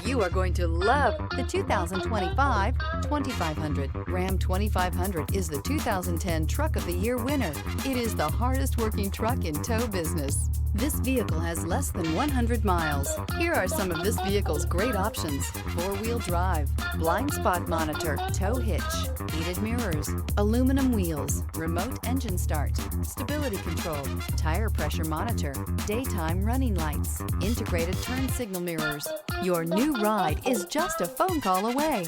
You are going to love the 2025 2500. Ram 2500 is the 2010 Truck of the Year winner. It is the hardest working truck in tow business. This vehicle has less than 100 miles. Here are some of this vehicle's great options: four-wheel drive, blind spot monitor, tow hitch, heated mirrors, aluminum wheels, remote engine start, stability control, tire pressure monitor, daytime running lights, integrated turn signal mirrors. Your new ride is just a phone call away.